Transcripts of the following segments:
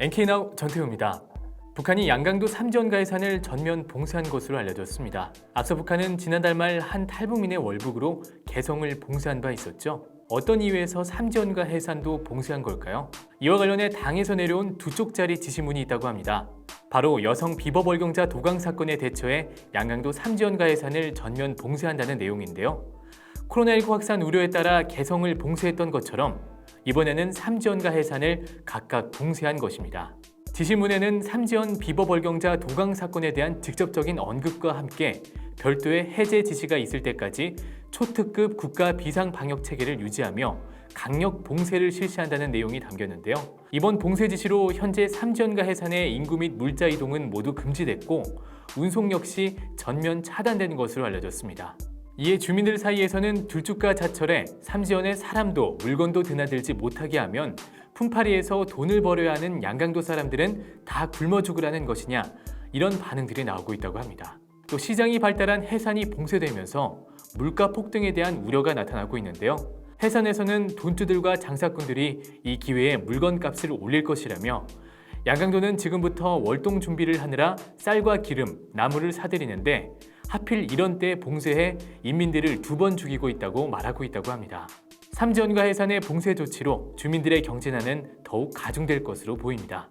NK나우 전태우입니다. 북한이 양강도 삼지연가 해산을 전면 봉쇄한 것으로 알려졌습니다. 앞서 북한은 지난달 말 한 탈북민의 월북으로 개성을 봉쇄한 바 있었죠. 어떤 이유에서 삼지연가 해산도 봉쇄한 걸까요? 이와 관련해 당에서 내려온 두 쪽짜리 지시문이 있다고 합니다. 바로 여성 비버벌경자 도강 사건에 대처해 양강도 삼지연가 해산을 전면 봉쇄한다는 내용인데요. 코로나19 확산 우려에 따라 개성을 봉쇄했던 것처럼 이번에는 삼지연가 해산을 각각 봉쇄한 것입니다. 지시문에는 삼지연 비버벌경자 도강 사건에 대한 직접적인 언급과 함께 별도의 해제 지시가 있을 때까지 초특급 국가 비상방역 체계를 유지하며 강력 봉쇄를 실시한다는 내용이 담겼는데요. 이번 봉쇄 지시로 현재 삼지연가 해산의 인구 및 물자 이동은 모두 금지됐고 운송 역시 전면 차단된 것으로 알려졌습니다. 이에 주민들 사이에서는 들쭉과 자철에 삼지연에 사람도 물건도 드나들지 못하게 하면 품팔이에서 돈을 벌어야 하는 양강도 사람들은 다 굶어 죽으라는 것이냐, 이런 반응들이 나오고 있다고 합니다. 또 시장이 발달한 해산이 봉쇄되면서 물가 폭등에 대한 우려가 나타나고 있는데요. 해산에서는 돈주들과 장사꾼들이 이 기회에 물건값을 올릴 것이라며 양강도는 지금부터 월동 준비를 하느라 쌀과 기름, 나물을 사들이는데 하필 이런 때 봉쇄해 인민들을 두 번 죽이고 있다고 말하고 있다고 합니다. 삼지연가 해산의 봉쇄 조치로 주민들의 경제난은 더욱 가중될 것으로 보입니다.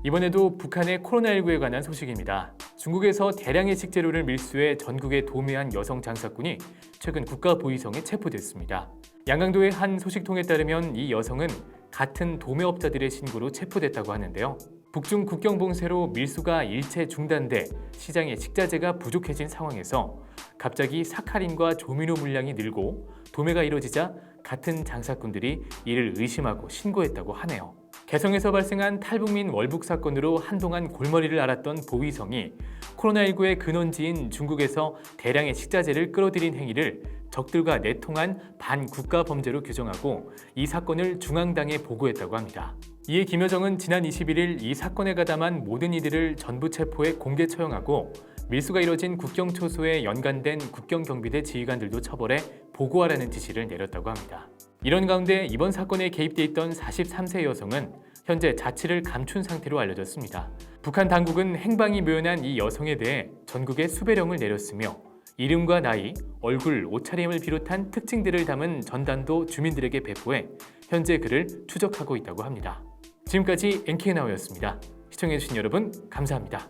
이번에도 북한의 코로나19에 관한 소식입니다. 중국에서 대량의 식재료를 밀수해 전국에 도매한 여성 장사꾼이 최근 국가보위성에 체포됐습니다. 양강도의 한 소식통에 따르면 이 여성은 같은 도매업자들의 신고로 체포됐다고 하는데요. 북중 국경 봉쇄로 밀수가 일체 중단돼 시장에 식자재가 부족해진 상황에서 갑자기 사카린과 조미료 물량이 늘고 도매가 이뤄지자 같은 장사꾼들이 이를 의심하고 신고했다고 하네요. 개성에서 발생한 탈북민 월북 사건으로 한동안 골머리를 앓았던 보위성이 코로나19의 근원지인 중국에서 대량의 식자재를 끌어들인 행위를 적들과 내통한 반국가 범죄로 규정하고 이 사건을 중앙당에 보고했다고 합니다. 이에 김여정은 지난 21일 이 사건에 가담한 모든 이들을 전부 체포해 공개 처형하고 밀수가 이뤄진 국경 초소에 연관된 국경경비대 지휘관들도 처벌해 보고하라는 지시를 내렸다고 합니다. 이런 가운데 이번 사건에 개입돼 있던 43세 여성은 현재 자취를 감춘 상태로 알려졌습니다. 북한 당국은 행방이 묘연한 이 여성에 대해 전국에 수배령을 내렸으며 이름과 나이, 얼굴, 옷차림을 비롯한 특징들을 담은 전단도 주민들에게 배포해 현재 그를 추적하고 있다고 합니다. 지금까지 NK나우였습니다. 시청해주신 여러분 감사합니다.